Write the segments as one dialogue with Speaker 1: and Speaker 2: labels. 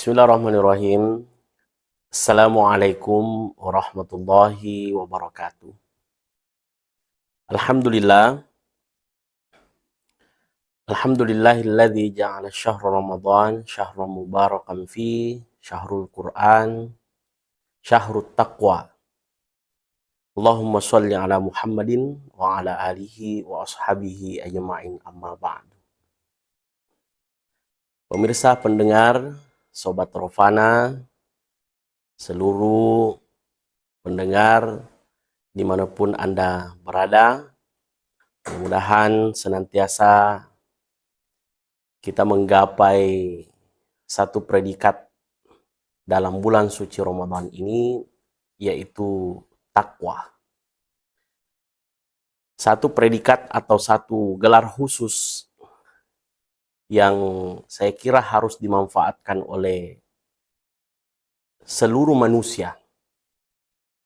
Speaker 1: Bismillahirrahmanirrahim. Assalamualaikum warahmatullahi wabarakatuh. Alhamdulillah. Alhamdulillahilladzi ja'ala syahra Ramadan syahran mubarakan fi syahrul Qur'an syahrut taqwa. Allahumma shalli ala Muhammadin wa ala alihi wa ashabihi ajma'in amma ba'du. Pemirsa pendengar, Sobat Rofana, seluruh pendengar dimanapun Anda berada, mudah-mudahan senantiasa kita menggapai satu predikat dalam bulan suci Ramadan ini, yaitu takwa. Satu predikat atau satu gelar khusus yang saya kira harus dimanfaatkan oleh seluruh manusia,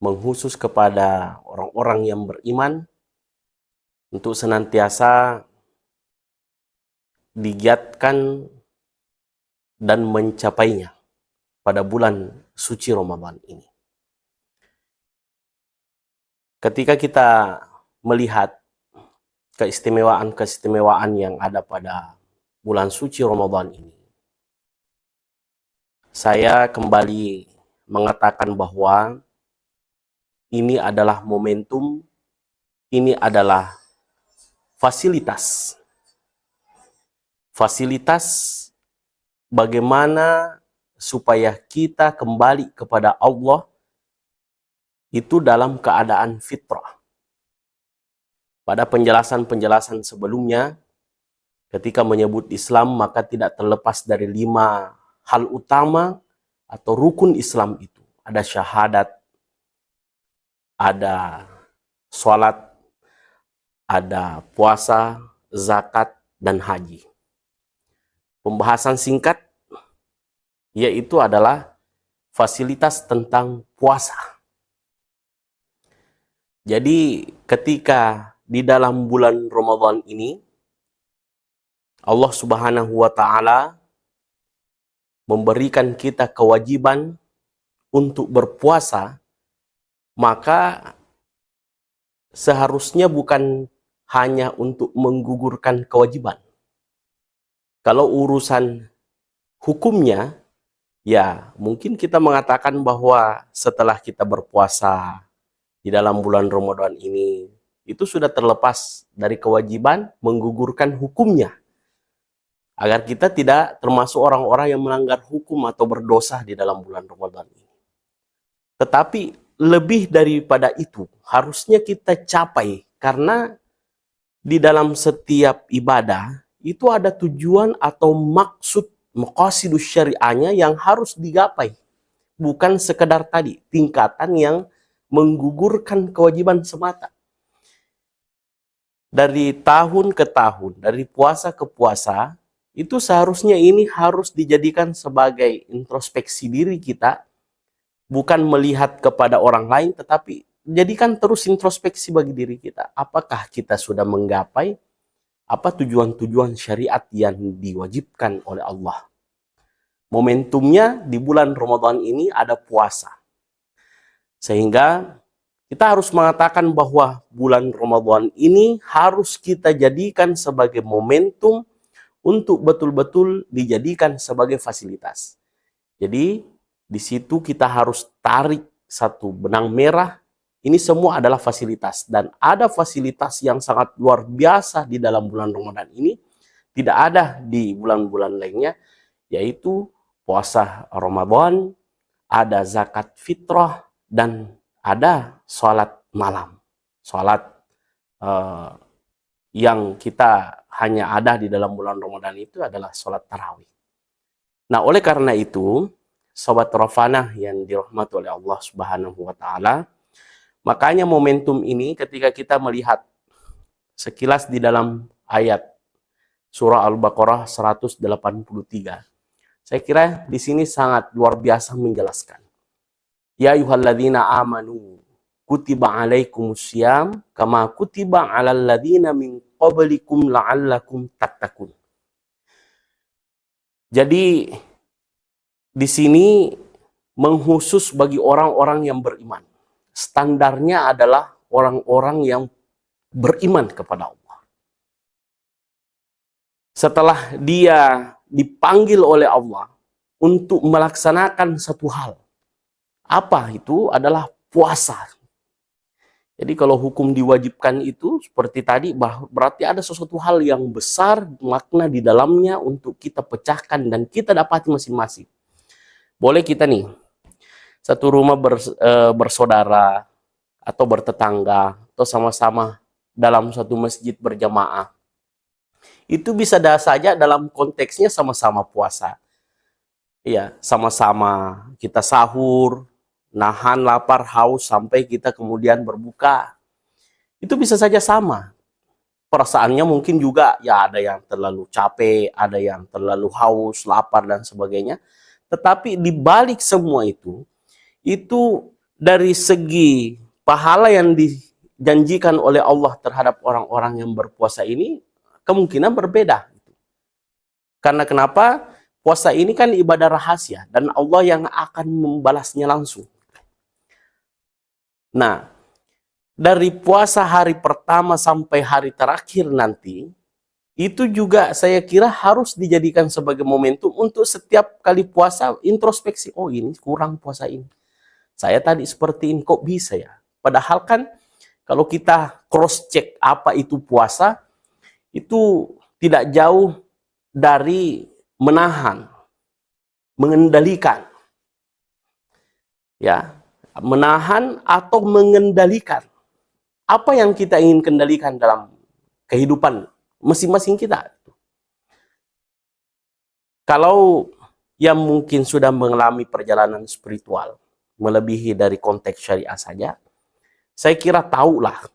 Speaker 1: mengkhusus kepada orang-orang yang beriman, untuk senantiasa digiatkan dan mencapainya pada bulan suci Ramadan ini. Ketika kita melihat keistimewaan-keistimewaan yang ada pada bulan suci Ramadan ini, saya kembali mengatakan bahwa ini adalah momentum, ini adalah fasilitas bagaimana supaya kita kembali kepada Allah itu dalam keadaan fitrah. Pada penjelasan-penjelasan sebelumnya, ketika menyebut Islam, maka tidak terlepas dari 5 hal utama atau rukun Islam itu. Ada syahadat, ada sholat, ada puasa, zakat, dan haji. Pembahasan singkat yaitu adalah fasilitas tentang puasa. Jadi ketika di dalam bulan Ramadan ini Allah Subhanahu wa Ta'ala memberikan kita kewajiban untuk berpuasa, maka seharusnya bukan hanya untuk menggugurkan kewajiban. Kalau urusan hukumnya, ya mungkin kita mengatakan bahwa setelah kita berpuasa di dalam bulan Ramadan ini, itu sudah terlepas dari kewajiban menggugurkan hukumnya, agar kita tidak termasuk orang-orang yang melanggar hukum atau berdosa di dalam bulan Ramadan ini. Tetapi lebih daripada itu harusnya kita capai, karena di dalam setiap ibadah itu ada tujuan atau maksud maqasidus syariahnya yang harus digapai, bukan sekedar tadi tingkatan yang menggugurkan kewajiban semata. Dari tahun ke tahun, dari puasa ke puasa, itu seharusnya ini harus dijadikan sebagai introspeksi diri kita, bukan melihat kepada orang lain, tetapi jadikan terus introspeksi bagi diri kita. Apakah kita sudah menggapai apa tujuan-tujuan syariat yang diwajibkan oleh Allah? Momentumnya di bulan Ramadan ini ada puasa. Sehingga kita harus mengatakan bahwa bulan Ramadan ini harus kita jadikan sebagai momentum untuk betul-betul dijadikan sebagai fasilitas. Jadi di situ kita harus tarik satu benang merah. Ini semua adalah fasilitas, dan ada fasilitas yang sangat luar biasa di dalam bulan Ramadan ini, tidak ada di bulan-bulan lainnya, yaitu puasa Ramadan, ada zakat fitrah, dan ada sholat malam. Sholat yang kita hanya ada di dalam bulan Ramadan itu adalah sholat tarawih. Nah, oleh karena itu, Sobat Rofana yang dirahmati oleh Allah Subhanahu wa Ta'ala, makanya momentum ini ketika kita melihat sekilas di dalam ayat surah Al-Baqarah 183, saya kira di sini sangat luar biasa menjelaskan. Ya ayyuhalladzina amanu kutiba alaikumussyam kama kutiba alal ladzina min qablikum la'allakum tattaqun. Jadi di sini mengkhusus bagi orang-orang yang beriman. Standarnya adalah orang-orang yang beriman kepada Allah. Setelah dia dipanggil oleh Allah untuk melaksanakan satu hal. Apa itu? Adalah puasa. Jadi kalau hukum diwajibkan itu seperti tadi, berarti ada sesuatu hal yang besar makna di dalamnya untuk kita pecahkan dan kita dapati masing-masing. Boleh kita nih, satu rumah bersaudara atau bertetangga atau sama-sama dalam satu masjid berjamaah. Itu bisa saja dalam konteksnya sama-sama puasa. Iya, sama-sama kita sahur, nahan lapar, haus sampai kita kemudian berbuka. Itu bisa saja sama. Perasaannya mungkin juga ya ada yang terlalu capek, ada yang terlalu haus, lapar dan sebagainya. Tetapi di balik semua itu dari segi pahala yang dijanjikan oleh Allah terhadap orang-orang yang berpuasa ini kemungkinan berbeda. Karena kenapa? Puasa ini kan ibadah rahasia dan Allah yang akan membalasnya langsung. Nah, dari puasa hari pertama sampai hari terakhir nanti, itu juga saya kira harus dijadikan sebagai momentum untuk setiap kali puasa introspeksi. Oh, ini kurang puasa ini. Saya tadi seperti ini, kok bisa ya? Padahal kan kalau kita cross check apa itu puasa, itu tidak jauh dari menahan, mengendalikan. Ya, menahan atau mengendalikan. Apa yang kita ingin kendalikan dalam kehidupan masing-masing kita. Kalau yang mungkin sudah mengalami perjalanan spiritual, melebihi dari konteks syariah saja, saya kira tahulah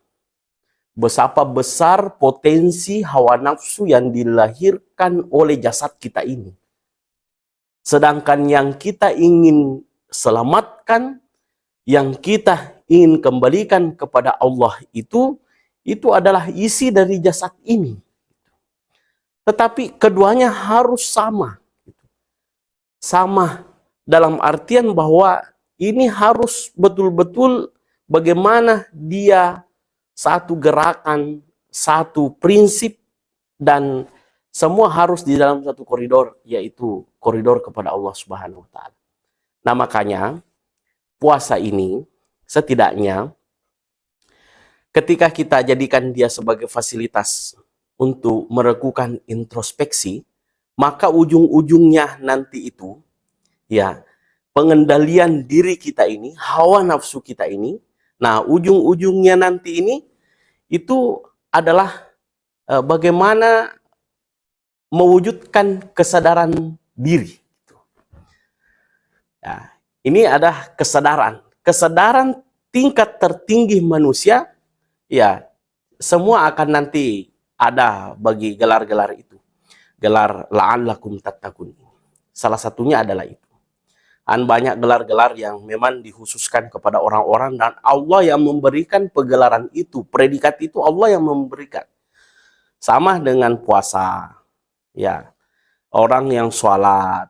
Speaker 1: betapa besar potensi hawa nafsu yang dilahirkan oleh jasad kita ini. Sedangkan yang kita ingin selamatkan, yang kita ingin kembalikan kepada Allah itu adalah isi dari jasad ini. Tetapi keduanya harus sama. Sama dalam artian bahwa ini harus betul-betul bagaimana dia satu gerakan, satu prinsip, dan semua harus di dalam satu koridor, yaitu koridor kepada Allah Subhanahu wa Ta'ala. Nah, makanya puasa ini setidaknya ketika kita jadikan dia sebagai fasilitas untuk melakukan introspeksi, maka ujung-ujungnya nanti itu ya pengendalian diri kita ini, hawa nafsu kita ini. Nah, ujung-ujungnya nanti ini itu adalah bagaimana mewujudkan kesadaran diri. Ya, ini ada kesadaran tingkat tertinggi manusia. Ya, semua akan nanti ada bagi gelar-gelar itu. Gelar la'allakum tattaqun. Salah satunya adalah itu. Banyak gelar-gelar yang memang dikhususkan kepada orang-orang dan Allah yang memberikan pegelaran itu, predikat itu Allah yang memberikan. Sama dengan puasa, ya, orang yang sholat,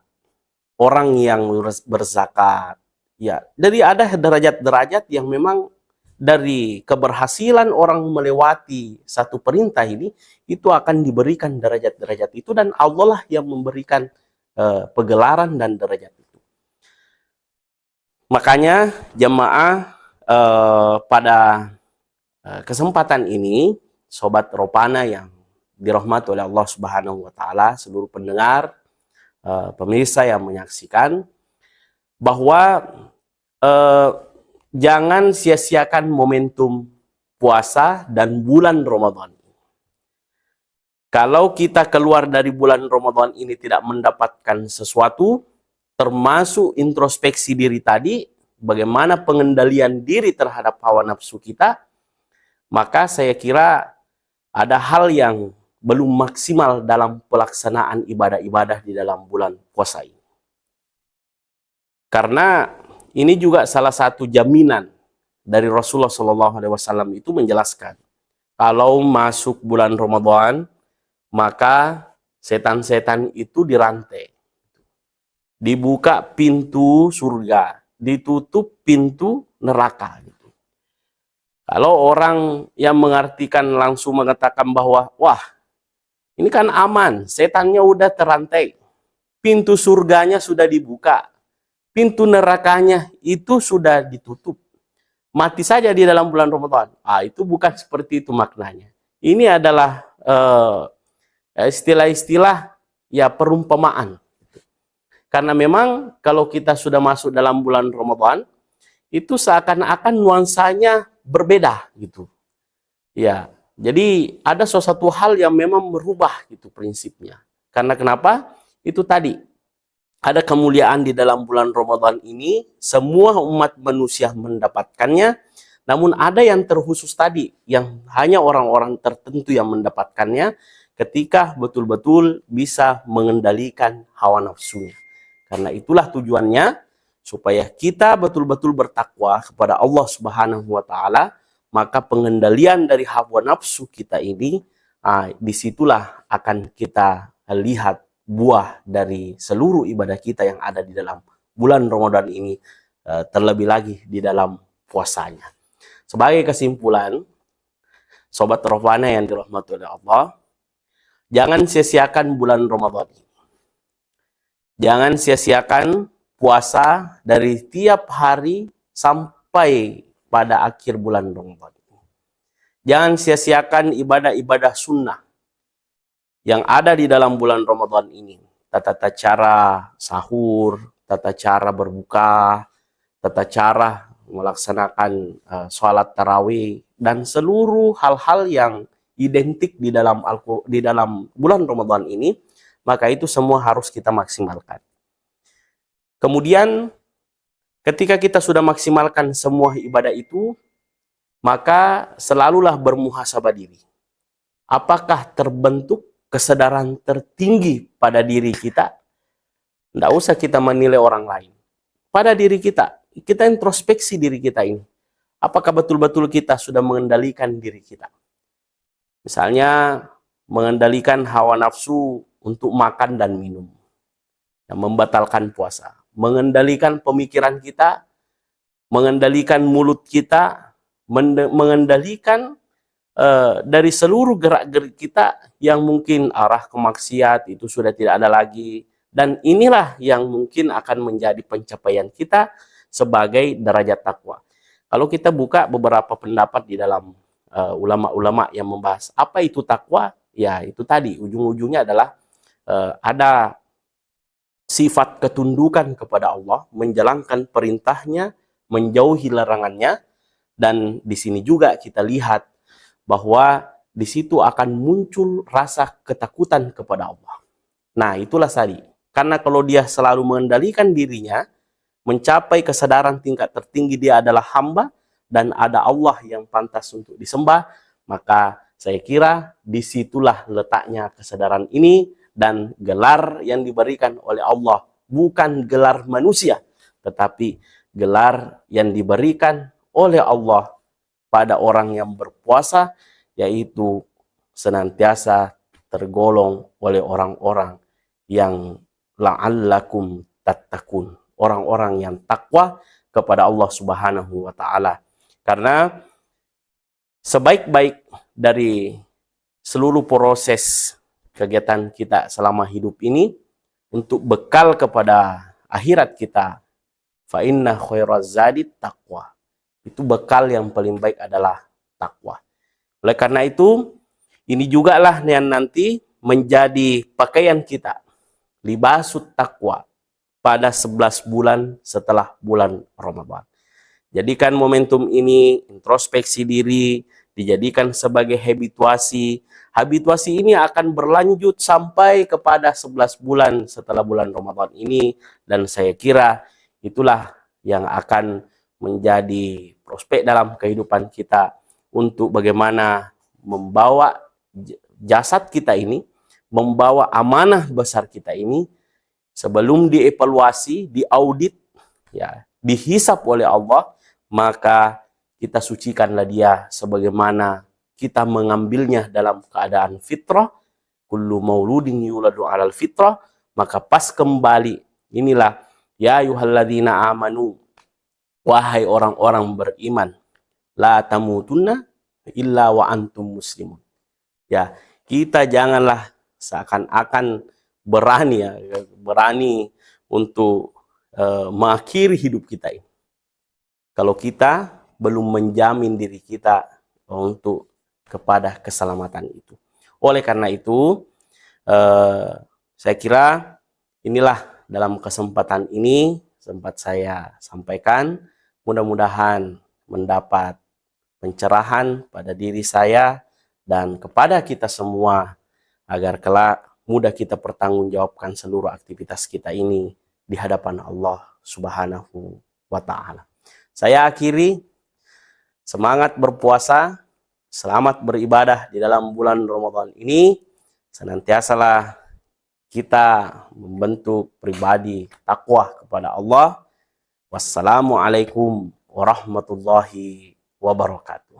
Speaker 1: orang yang berzakat, ya. Jadi ada derajat-derajat yang memang dari keberhasilan orang melewati satu perintah ini, itu akan diberikan derajat-derajat itu dan Allah lah yang memberikan pegelaran dan derajat itu. Makanya jemaah pada kesempatan ini, Sobat Ropana yang dirahmati oleh Allah Subhanahu wa Ta'ala, seluruh pendengar, pemirsa yang menyaksikan, bahwa jangan sia-siakan momentum puasa dan bulan Ramadan. Kalau kita keluar dari bulan Ramadan ini tidak mendapatkan sesuatu, termasuk introspeksi diri tadi, bagaimana pengendalian diri terhadap hawa nafsu kita, maka saya kira ada hal yang belum maksimal dalam pelaksanaan ibadah-ibadah di dalam bulan puasa ini. Karena ini juga salah satu jaminan dari Rasulullah SAW itu menjelaskan, kalau masuk bulan Ramadan, maka setan-setan itu dirantai. dibuka pintu surga, ditutup pintu neraka. Gitu. Kalau orang yang mengartikan langsung mengatakan bahwa, wah, ini kan aman, setannya udah terantai, pintu surganya sudah dibuka, pintu nerakanya itu sudah ditutup, mati saja di dalam bulan Ramadan. Itu bukan seperti itu maknanya. Ini adalah istilah-istilah ya perumpamaan. Karena memang kalau kita sudah masuk dalam bulan Ramadan, itu seakan-akan nuansanya berbeda gitu. Ya, jadi ada sesuatu hal yang memang berubah gitu prinsipnya. Karena kenapa? Itu tadi ada kemuliaan di dalam bulan Ramadan ini, semua umat manusia mendapatkannya, namun ada yang terkhusus tadi, yang hanya orang-orang tertentu yang mendapatkannya, ketika betul-betul bisa mengendalikan hawa nafsunya. Karena itulah tujuannya, supaya kita betul-betul bertakwa kepada Allah Subhanahu wa Ta'ala, maka pengendalian dari hawa nafsu kita ini, disitulah akan kita lihat buah dari seluruh ibadah kita yang ada di dalam bulan Ramadan ini, terlebih lagi di dalam puasanya. Sebagai kesimpulan, Sobat Rofana yang dirahmati oleh Allah, jangan sia-siakan bulan Ramadan ini. Jangan sia-siakan puasa dari tiap hari sampai pada akhir bulan Ramadan. Jangan sia-siakan ibadah-ibadah sunnah yang ada di dalam bulan Ramadan ini. Tata cara sahur, tata cara berbuka, tata cara melaksanakan sholat tarawih, dan seluruh hal-hal yang identik di dalam bulan Ramadan ini, maka itu semua harus kita maksimalkan. Kemudian ketika kita sudah maksimalkan semua ibadah itu, maka selalulah bermuhasabah diri. Apakah terbentuk kesadaran tertinggi pada diri kita? Tidak usah kita menilai orang lain. Pada diri kita introspeksi diri kita ini. Apakah betul-betul kita sudah mengendalikan diri kita? Misalnya, mengendalikan hawa nafsu untuk makan dan minum, yang membatalkan puasa. Mengendalikan pemikiran kita, mengendalikan mulut kita, mengendalikan dari seluruh gerak-gerik kita yang mungkin arah ke maksiat itu sudah tidak ada lagi. Dan inilah yang mungkin akan menjadi pencapaian kita sebagai derajat takwa. Kalau kita buka beberapa pendapat di dalam ulama-ulama yang membahas apa itu takwa, ya itu tadi ujung-ujungnya adalah ada sifat ketundukan kepada Allah, menjalankan perintahnya, menjauhi larangannya, dan di sini juga kita lihat bahwa di situ akan muncul rasa ketakutan kepada Allah. Nah, itulah tadi. Karena kalau dia selalu mengendalikan dirinya, mencapai kesadaran tingkat tertinggi dia adalah hamba, dan ada Allah yang pantas untuk disembah, maka saya kira disitulah letaknya kesadaran ini, dan gelar yang diberikan oleh Allah bukan gelar manusia, tetapi gelar yang diberikan oleh Allah pada orang yang berpuasa, yaitu senantiasa tergolong oleh orang-orang yang la'allakum tattaqun, orang-orang yang takwa kepada Allah Subhanahu wa Ta'ala. Karena sebaik-baik dari seluruh proses kegiatan kita selama hidup ini untuk bekal kepada akhirat kita, fa inna khairaz zadi taqwa. Itu bekal yang paling baik adalah takwa. Oleh karena itu, ini juga lah yang nanti menjadi pakaian kita, libasut takwa, pada 11 bulan setelah bulan Ramadan. Jadikan momentum ini, introspeksi diri, dijadikan sebagai habituasi. Habituasi ini akan berlanjut sampai kepada 11 bulan setelah bulan Ramadan ini, dan saya kira itulah yang akan menjadi prospek dalam kehidupan kita untuk bagaimana membawa jasad kita ini, membawa amanah besar kita ini, sebelum dievaluasi, diaudit, ya, dihisap oleh Allah, maka kita sucikanlah dia sebagaimana kita mengambilnya dalam keadaan fitrah. Kullu mauludin yuladu alal fitrah, maka pas kembali Inilah, ya ayyuhalladzina amanu, wahai orang-orang beriman, la tamutunna illa wa antum muslimun. Ya, kita janganlah seakan-akan berani untuk mengakhiri hidup kita ini, kalau kita belum menjamin diri kita untuk kepada keselamatan itu. Oleh karena itu, saya kira inilah dalam kesempatan ini sempat saya sampaikan, mudah-mudahan mendapat pencerahan pada diri saya dan kepada kita semua, agar kelak mudah kita pertanggungjawabkan seluruh aktivitas kita ini di hadapan Allah Subhanahu wa Ta'ala. Saya akhiri, semangat berpuasa, selamat beribadah di dalam bulan Ramadan ini. Senantiasalah kita membentuk pribadi takwa kepada Allah. Wassalamualaikum warahmatullahi wabarakatuh.